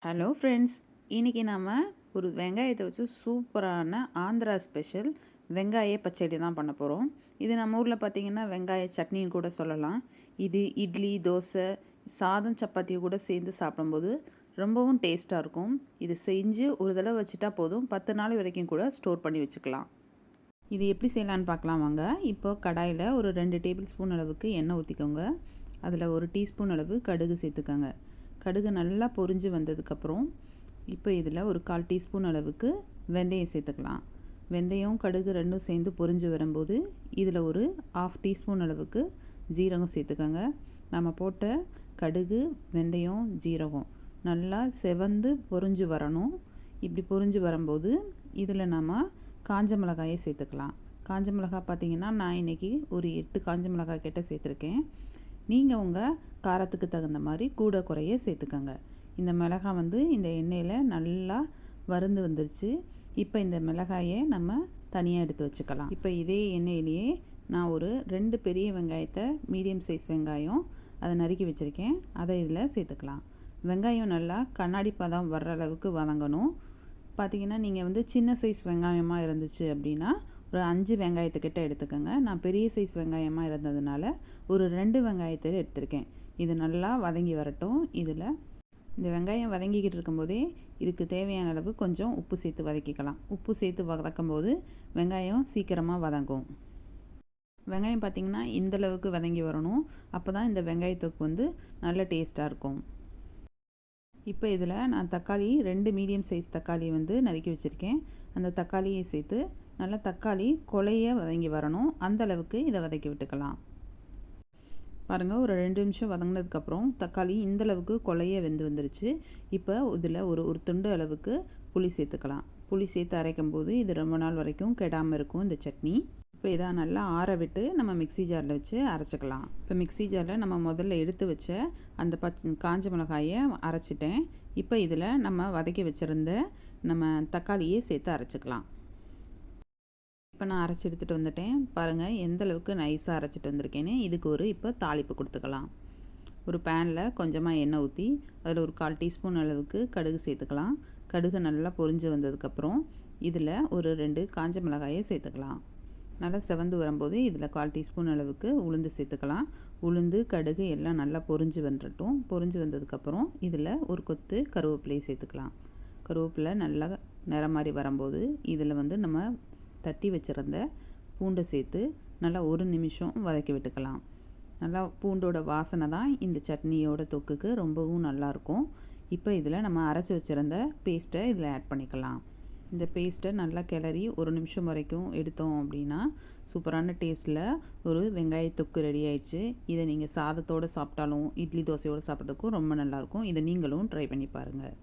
Hello friends, இன்றைக்கி நம்ம ஒரு வெங்காயத்தை வச்சு சூப்பரான ஆந்திரா ஸ்பெஷல் வெங்காய பச்சடி தான் பண்ண போகிறோம். இது நம்ம ஊரில் பார்த்திங்கன்னா வெங்காய சட்னின்னு கூட சொல்லலாம். இது இட்லி, தோசை, சாதம், சப்பாத்தி கூட சேர்ந்து சாப்பிடும்போது ரொம்பவும் டேஸ்ட்டாக இருக்கும். இது செஞ்சு ஒரு தடவை வச்சுட்டா போதும், 10 நாள் வரைக்கும் கூட ஸ்டோர் பண்ணி வச்சுக்கலாம். இது எப்படி செய்யலான்னு பார்க்கலாம் வாங்க. இப்போ கடாயில் ஒரு 2 டேபிள் ஸ்பூன் அளவுக்கு எண்ணெய் ஊற்றிக்கோங்க. அதில் 1 டீஸ்பூன் அளவு கடுகு சேர்த்துக்கோங்க. கடுகு நல்லா பொரிஞ்சு வந்ததுக்கப்புறம் இப்போ இதில் ஒரு 1/4 டீஸ்பூன் அளவுக்கு வெந்தயம் சேர்த்துக்கலாம். வெந்தயம், கடுகு ரெண்டும் சேர்ந்து பொரிஞ்சு வரும்போது இதில் ஒரு 1/2 டீஸ்பூன் அளவுக்கு ஜீரகம் சேர்த்துக்கோங்க. நம்ம போட்ட கடுகு, வெந்தயம், ஜீரகம் நல்லா செவந்து பொரிஞ்சு வரணும். இப்படி பொரிஞ்சு வரும்போது இதில் நம்ம காஞ்ச மிளகாயை சேர்த்துக்கலாம். காஞ்ச மிளகாய் பார்த்திங்கன்னா நான் இன்றைக்கி ஒரு 8 காஞ்ச மிளகாய் கிட்ட சேர்த்துருக்கேன். நீங்கள் உங்கள் காரத்துக்கு தகுந்த மாதிரி கூட குறைய சேர்த்துக்கோங்க. இந்த மிளகாய் இந்த எண்ணெயில் நல்லா வறுந்து வந்துருச்சு. இப்போ இந்த மிளகாயை நம்ம தனியாக எடுத்து வச்சுக்கலாம். இப்போ இதே எண்ணெயிலேயே நான் ஒரு 2 பெரிய வெங்காயத்தை, மீடியம் சைஸ் வெங்காயம் அதை நறுக்கி வச்சுருக்கேன். அதை இதில் சேர்த்துக்கலாம். வெங்காயம் நல்லா கண்ணாடி பதம் வர்ற அளவுக்கு வதங்கணும். பார்த்திங்கன்னா நீங்கள் சின்ன சைஸ் வெங்காயமாக இருந்துச்சு அப்படின்னா ஒரு 5 வெங்காயத்துக்கிட்ட எடுத்துக்கோங்க. நான் பெரிய சைஸ் வெங்காயமாக இருந்ததுனால ஒரு 2 வெங்காயத்தை எடுத்திருக்கேன். இது நல்லா வதங்கி வரட்டும். இதில் இந்த வெங்காயம் வதங்கிக்கிட்டு இருக்கும்போதே இதுக்கு தேவையான அளவு கொஞ்சம் உப்பு சேர்த்து வதக்கிக்கலாம். உப்பு சேர்த்து வதக்கும்போது வெங்காயம் சீக்கிரமாக வதங்கும். வெங்காயம் பார்த்திங்கன்னா இந்தளவுக்கு வதங்கி வரணும். அப்போ தான் இந்த வெங்காயத்துக்கு நல்ல டேஸ்ட்டாக இருக்கும். இப்போ இதில் நான் தக்காளி 2 மீடியம் சைஸ் தக்காளி நறுக்கி வச்சுருக்கேன். அந்த தக்காளியை சேர்த்து நல்லா தக்காளி கொலைய வதங்கி வரணும். அந்தளவுக்கு இதை வதக்கி விட்டுக்கலாம். பாருங்கள், ஒரு 2 நிமிஷம் வதங்கினதுக்கப்புறம் தக்காளி இந்தளவுக்கு கொலைய வந்துருச்சு. இப்போ இதில் ஒரு துண்டு அளவுக்கு புளி சேர்த்துக்கலாம். புளி சேர்த்து அரைக்கும் போது இது ரொம்ப நாள் வரைக்கும் கெடாமல் இருக்கும் இந்த சட்னி. இப்போ இதை நல்லா ஆற விட்டு நம்ம மிக்ஸி ஜாரில் வச்சு அரைச்சிக்கலாம். இப்போ மிக்ஸி ஜாரில் நம்ம முதல்ல எடுத்து வச்ச அந்த காஞ்ச மிளகாயை அரைச்சிட்டேன். இப்போ இதில் நம்ம வதக்கி வச்சுருந்த நம்ம தக்காளியை சேர்த்து அரைச்சிக்கலாம். இப்போ நான் அரைச்சி எடுத்துகிட்டு வந்துட்டேன். பாருங்கள் எந்த அளவுக்கு நைஸாக அரைச்சிட்டு வந்திருக்கேன்னு. இதுக்கு இப்போ தாளிப்பு கொடுத்துக்கலாம். ஒரு பேனில் கொஞ்சமாக எண்ணெய் ஊற்றி அதில் ஒரு 1/4 டீஸ்பூன் அளவுக்கு கடுகு சேர்த்துக்கலாம். கடுகு நல்லா பொரிஞ்சு வந்ததுக்கப்புறம் இதில் ஒரு 2 காஞ்ச மிளகாயை சேர்த்துக்கலாம். நல்லா செவந்து வரும்போது இதில் 1/4 டீஸ்பூன் அளவுக்கு உளுந்து சேர்த்துக்கலாம். உளுந்து, கடுகு எல்லாம் நல்லா பொரிஞ்சு வந்துடட்டும். பொரிஞ்சு வந்ததுக்கப்புறம் இதில் ஒரு கொத்து கருவேப்பிலையை சேர்த்துக்கலாம். கருவேப்பிலை நல்லா நிறம் மாதிரி வரும்போது இதில் நம்ம தட்டி வச்சுருந்த பூண்டை சேர்த்து நல்லா 1 நிமிஷம் வதக்கி விட்டுக்கலாம். நல்லா பூண்டோட வாசனை தான் இந்த சட்னியோட தொக்குக்கு ரொம்பவும் நல்லாயிருக்கும். இப்போ இதில் நம்ம அரைச்சி வச்சுருந்த பேஸ்ட்டை இதில் ஆட் பண்ணிக்கலாம். இந்த பேஸ்ட்டை நல்லா கிளறி 1 நிமிஷம் வரைக்கும் எடுத்தோம் அப்படின்னா சூப்பரான டேஸ்ட்டில் ஒரு வெங்காய தொக்கு ரெடி ஆயிடுச்சு. இதை நீங்கள் சாதத்தோடு சாப்பிட்டாலும் இட்லி, தோசையோடு சாப்பிட்றதுக்கும் ரொம்ப நல்லாயிருக்கும். இதை நீங்களும் ட்ரை பண்ணி பாருங்கள்.